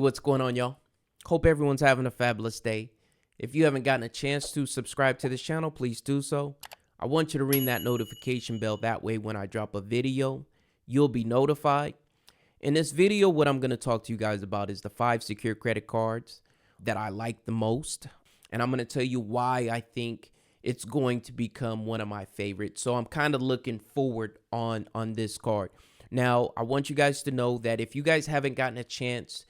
what's going on, y'all? Hope everyone's having a fabulous day. If you haven't gotten a chance to subscribe to this channel, please do so. I want you to ring that notification bell. That way, when I drop a video, you'll be notified. In this video, what I'm going to talk to you guys about is the 5 secure credit cards that I like the most. And I'm going to tell you why I think it's going to become one of my favorites. So I'm kind of looking forward on this card. Now, I want you guys to know that if you guys haven't gotten a chance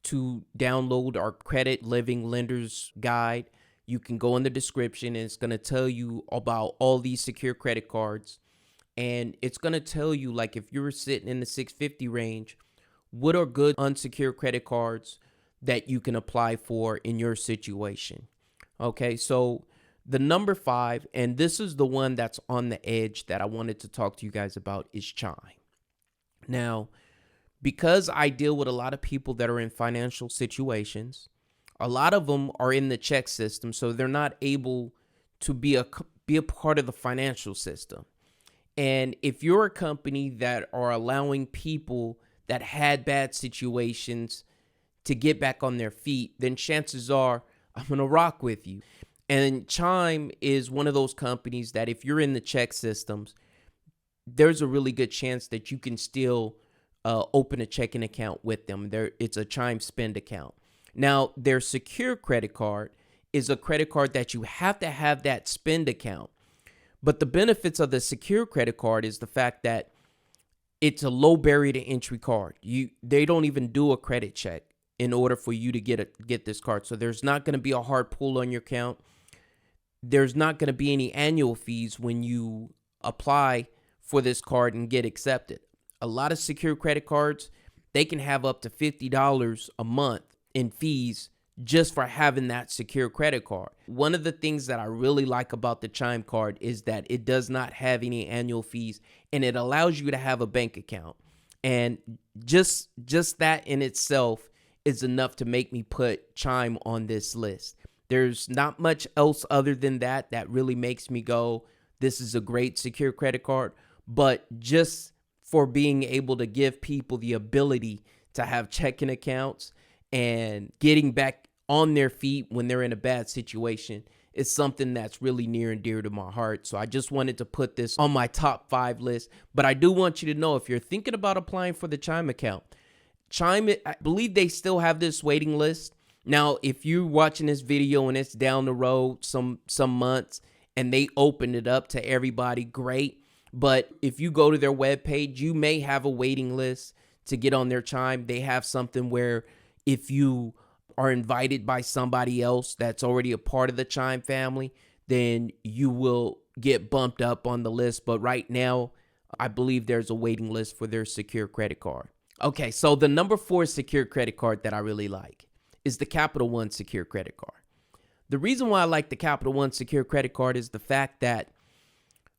to download our CreditLiving Lender's Guide, you can go in the description and it's going to tell you about all these secure credit cards. And it's going to tell you, like, if you're sitting in the 650 range, what are good unsecured credit cards that you can apply for in your situation. Okay, so the number 5, and this is the one that's on the edge that I wanted to talk to you guys about, is Chime. Now, because I deal with a lot of people that are in financial situations, a lot of them are in the check system, so they're not able to be a part of the financial system. And if you're a company that are allowing people that had bad situations to get back on their feet, then chances are I'm going to rock with you. And Chime is one of those companies that if you're in the check systems, there's a really good chance that you can still open a checking account with them. It's a Chime spend account. Now, their secure credit card is a credit card that you have to have that spend account. But the benefits of the secure credit card is the fact that it's a low barrier to entry card. They don't even do a credit check in order for you to get this card. So there's not going to be a hard pull on your account. There's not going to be any annual fees when you apply for this card and get accepted. A lot of secure credit cards, they can have up to $50 a month in fees just for having that secure credit card. One of the things that I really like about the Chime card is that it does not have any annual fees, and it allows you to have a bank account. And just that in itself is enough to make me put Chime on this list. There's not much else other than that really makes me go, this is a great secure credit card. But just for being able to give people the ability to have checking accounts and getting back on their feet when they're in a bad situation is something that's really near and dear to my heart. So I just wanted to put this on my top 5 list. But I do want you to know, if you're thinking about applying for the Chime account, Chime, I believe they still have this waiting list. Now, if you're watching this video and it's down the road some months and they open it up to everybody, great. But if you go to their webpage, you may have a waiting list to get on their Chime. They have something where if you are invited by somebody else that's already a part of the Chime family, then you will get bumped up on the list. But right now, I believe there's a waiting list for their secure credit card. Okay, so the number 4 secure credit card that I really like is the Capital One secure credit card. The reason why I like the Capital One secure credit card is the fact that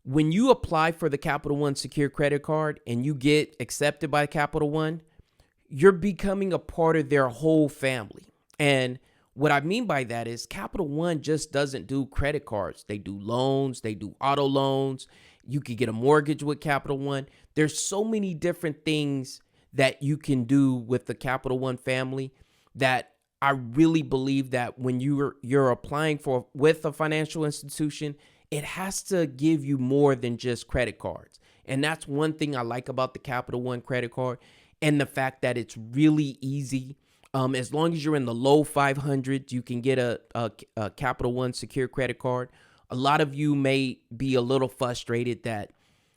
when you apply for the Capital One secure credit card and you get accepted by Capital One, you're becoming a part of their whole family. And what I mean by that is Capital One just doesn't do credit cards. They do loans, they do auto loans. You could get a mortgage with Capital One. There's so many different things that you can do with the Capital One family that I really believe that when you're applying with a financial institution, it has to give you more than just credit cards. And that's one thing I like about the Capital One credit card, and the fact that it's really easy. As long as you're in the low 500s, you can get a Capital One secure credit card. A lot of you may be a little frustrated that,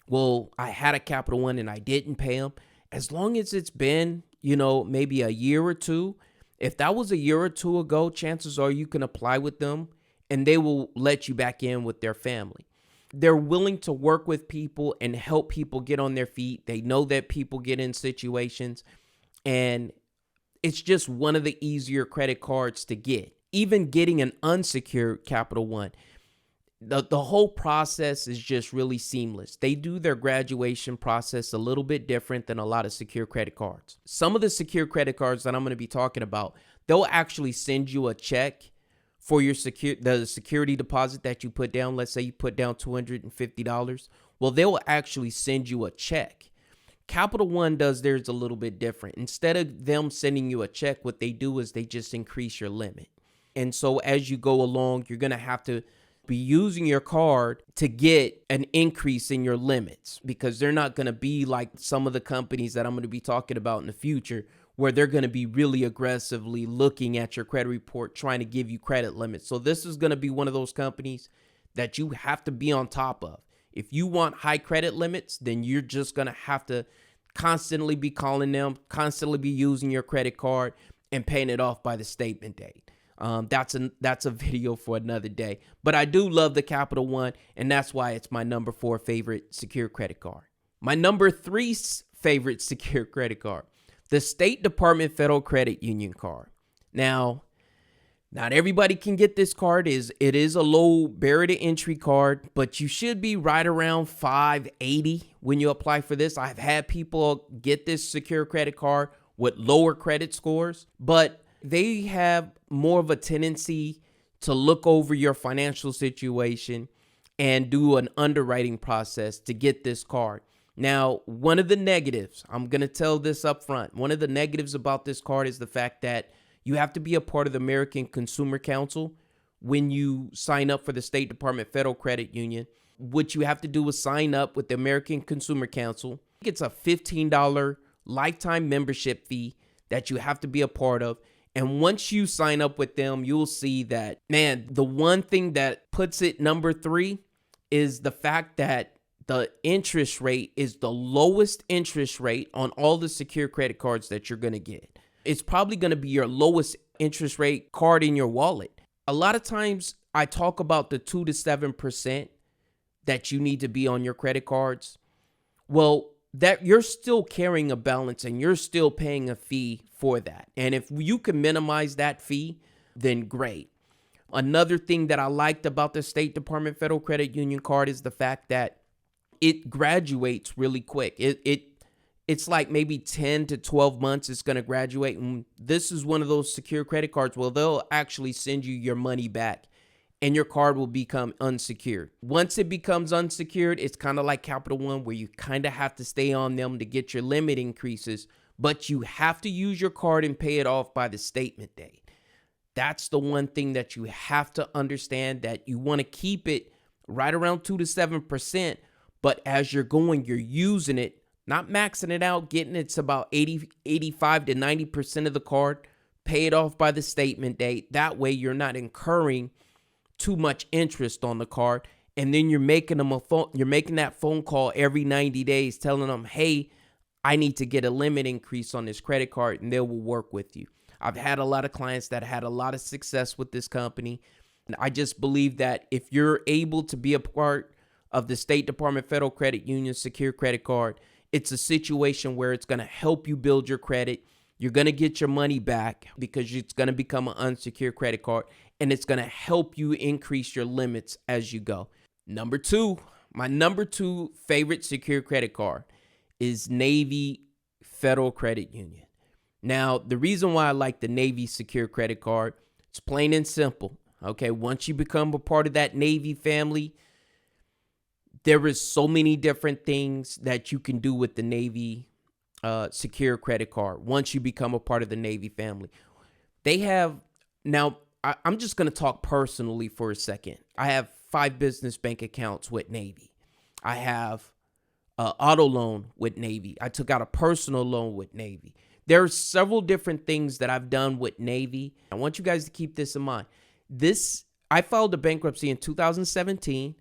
well, I had a Capital One and I didn't pay them. As long as it's been, maybe a year or two, if that was a year or two ago, chances are you can apply with them and they will let you back in with their family. They're willing to work with people and help people get on their feet. They know that people get in situations, and it's just one of the easier credit cards to get. Even getting an unsecured Capital One, the whole process is just really seamless. They do their graduation process a little bit different than a lot of secure credit cards. Some of the secure credit cards that I'm going to be talking about, they'll actually send you a check for your the security deposit that you put down. Let's say you put down $250. Well, they will actually send you a check Capital One does theirs a little bit different. Instead of them sending you a check, what they do is they just increase your limit. And so as you go along, you're going to have to be using your card to get an increase in your limits, because they're not going to be like some of the companies that I'm going to be talking about in the future, where they're going to be really aggressively looking at your credit report, trying to give you credit limits. So this is going to be one of those companies that you have to be on top of. If you want high credit limits, then you're just going to have to constantly be calling them, constantly be using your credit card and paying it off by the statement date. That's a video for another day. But I do love the Capital One, and that's why it's my number 4 favorite secure credit card. My number 3 favorite secure credit card, the State Department Federal Credit Union card. Now, not everybody can get this card. It is a low barrier to entry card, but you should be right around 580 when you apply for this. I've had people get this secure credit card with lower credit scores, but they have more of a tendency to look over your financial situation and do an underwriting process to get this card. Now, one of the negatives, I'm going to tell this up front. One of the negatives about this card is the fact that you have to be a part of the American Consumer Council when you sign up for the State Department Federal Credit Union. What you have to do is sign up with the American Consumer Council. It's a $15 lifetime membership fee that you have to be a part of. And once you sign up with them, you'll see that, man, the one thing that puts it number 3 is the fact that the interest rate is the lowest interest rate on all the secure credit cards that you're going to get. It's probably going to be your lowest interest rate card in your wallet. A lot of times I talk about the 2 to 7% that you need to be on your credit cards. Well, that you're still carrying a balance and you're still paying a fee for that. And if you can minimize that fee, then great. Another thing that I liked about the State Department Federal Credit Union card is the fact that it graduates really quick. It's like maybe 10 to 12 months it's going to graduate. And this is one of those secure credit cards where they'll actually send you your money back and your card will become unsecured. Once it becomes unsecured, it's kind of like Capital One, where you kind of have to stay on them to get your limit increases, but you have to use your card and pay it off by the statement date. That's the one thing that you have to understand, that you want to keep it right around 2 to 7%. But as you're going, you're using it, not maxing it out, getting it to about 85 to 90% of the card, pay it off by the statement date. That way you're not incurring too much interest on the card. And then you're making that phone call every 90 days telling them, hey, I need to get a limit increase on this credit card, and they will work with you. I've had a lot of clients that had a lot of success with this company. And I just believe that if you're able to be a part of the State Department Federal Credit Union secure credit card, it's a situation where it's going to help you build your credit. You're going to get your money back because it's going to become an unsecured credit card, and it's going to help you increase your limits as you go. Number 2, my number 2 favorite secure credit card is Navy Federal Credit Union. Now, the reason why I like the Navy secure credit card, it's plain and simple. Okay, once you become a part of that Navy family, there is so many different things that you can do with the Navy secure credit card once you become a part of the Navy family. They have, now I'm just going to talk personally for a second. I have 5 business bank accounts with Navy. I have an auto loan with Navy. I took out a personal loan with Navy. There are several different things that I've done with Navy. I want you guys to keep this in mind. I filed a bankruptcy in 2017,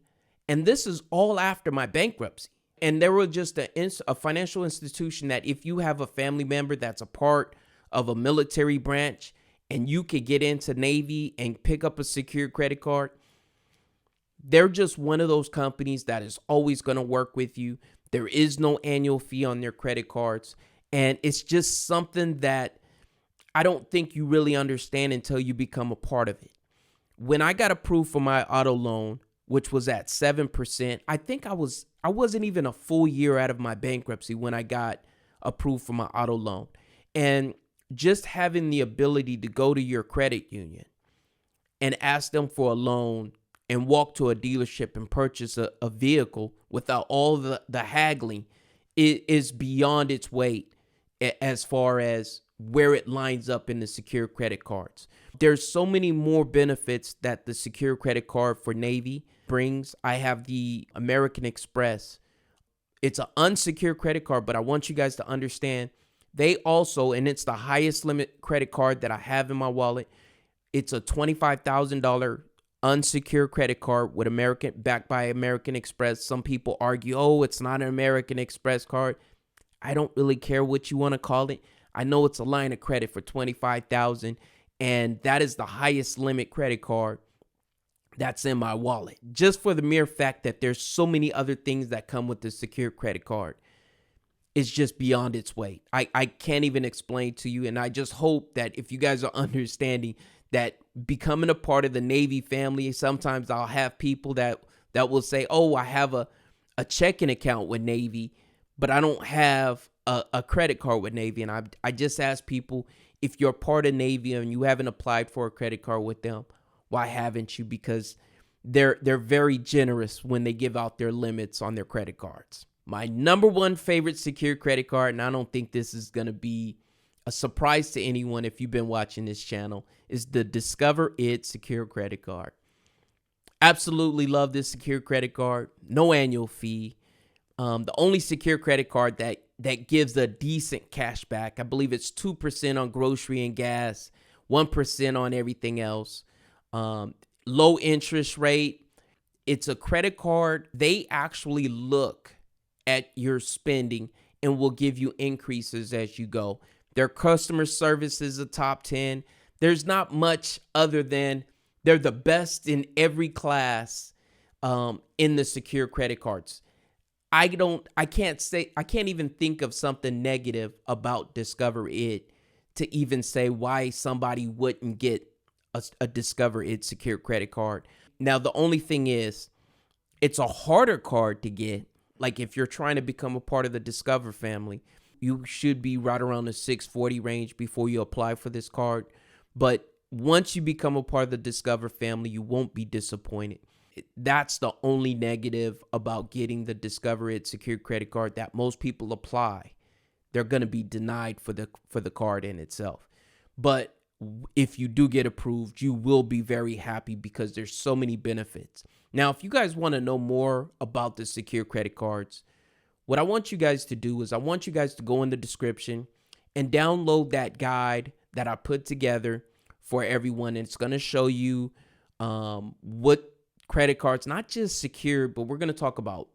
and this is all after my bankruptcy. And there was just a financial institution that if you have a family member that's a part of a military branch and you could get into Navy and pick up a secured credit card, they're just one of those companies that is always going to work with you. There is no annual fee on their credit cards. And it's just something that I don't think you really understand until you become a part of it. When I got approved for my auto loan, which was at 7%, I think I wasn't even a full year out of my bankruptcy when I got approved for my auto loan. And just having the ability to go to your credit union and ask them for a loan and walk to a dealership and purchase a vehicle without all the haggling is beyond its weight as far as where it lines up in the secure credit cards. There's so many more benefits that the secure credit card for Navy brings. I have the American Express. It's an unsecured credit card, but I want you guys to understand they also, and it's the highest limit credit card that I have in my wallet. It's a $25,000 unsecured credit card with backed by American Express. Some people argue, oh, it's not an American Express card. I don't really care what you want to call it. I know it's a line of credit for $25,000, and that is the highest limit credit card that's in my wallet. Just for the mere fact that there's so many other things that come with the secured credit card. It's just beyond its weight. I can't even explain to you, and I just hope that if you guys are understanding that becoming a part of the Navy family, sometimes I'll have people that will say, oh, I have a checking account with Navy, but I don't have a credit card with Navy. And I just ask people, if you're part of Navy and you haven't applied for a credit card with them, why haven't you? Because they're very generous when they give out their limits on their credit cards. My number one favorite secured credit card, and I don't think this is going to be a surprise to anyone if you've been watching this channel, is the Discover It secured credit card. Absolutely love this secured credit card. No annual fee. The only secured credit card that gives a decent cash back. I believe it's 2% on grocery and gas, 1% on everything else. Low interest rate. It's a credit card. They actually look at your spending and will give you increases as you go. Their customer service is a top 10. There's not much other than they're the best in every class in the secure credit cards. I can't even think of something negative about Discover It to even say why somebody wouldn't get a Discover It secure credit card. Now, the only thing is, it's a harder card to get. Like if you're trying to become a part of the Discover family, you should be right around the 640 range before you apply for this card. But once you become a part of the Discover family, you won't be disappointed. That's the only negative about getting the Discover It secured credit card, that most people apply. They're going to be denied for the card in itself. But if you do get approved, you will be very happy because there's so many benefits. Now, if you guys want to know more about the secure credit cards, what I want you guys to do is I want you guys to go in the description and download that guide that I put together for everyone. And it's going to show you what credit cards, not just secured, but we're going to talk about.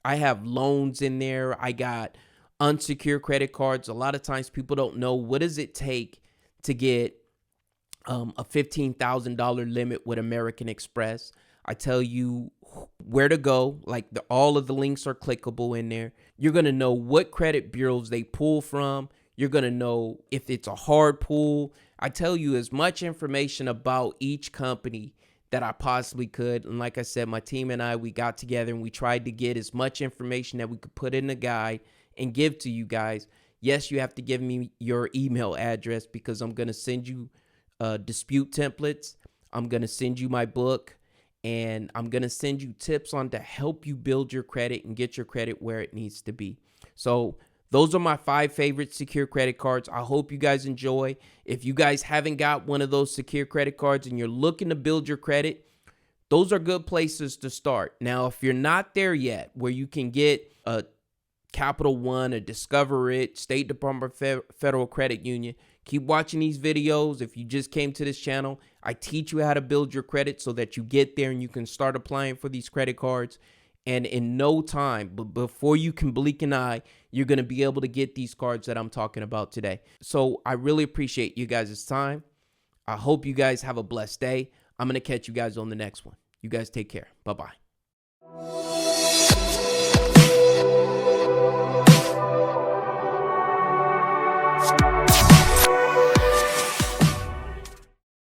I have loans in there. I got unsecured credit cards. A lot of times people don't know, what does it take to get a $15,000 limit with American Express. I tell you where to go. Like all of the links are clickable in there. You're going to know what credit bureaus they pull from. You're going to know if it's a hard pull. I tell you as much information about each company that I possibly could. And like I said, my team and I, we got together and we tried to get as much information that we could put in the guide and give to you guys. Yes, you have to give me your email address because I'm going to send you dispute templates. I'm going to send you my book, and I'm going to send you tips on to help you build your credit and get your credit where it needs to be. So those are my 5 favorite secure credit cards. I hope you guys enjoy. If you guys haven't got one of those secure credit cards and you're looking to build your credit, those are good places to start. Now, if you're not there yet, where you can get a Capital One, a Discover It, State Department Federal Credit Union, keep watching these videos. If you just came to this channel, I teach you how to build your credit so that you get there and you can start applying for these credit cards. And in no time, but before you can blink an eye, you're going to be able to get these cards that I'm talking about today. So I really appreciate you guys' time. I hope you guys have a blessed day. I'm going to catch you guys on the next one. You guys take care. Bye-bye.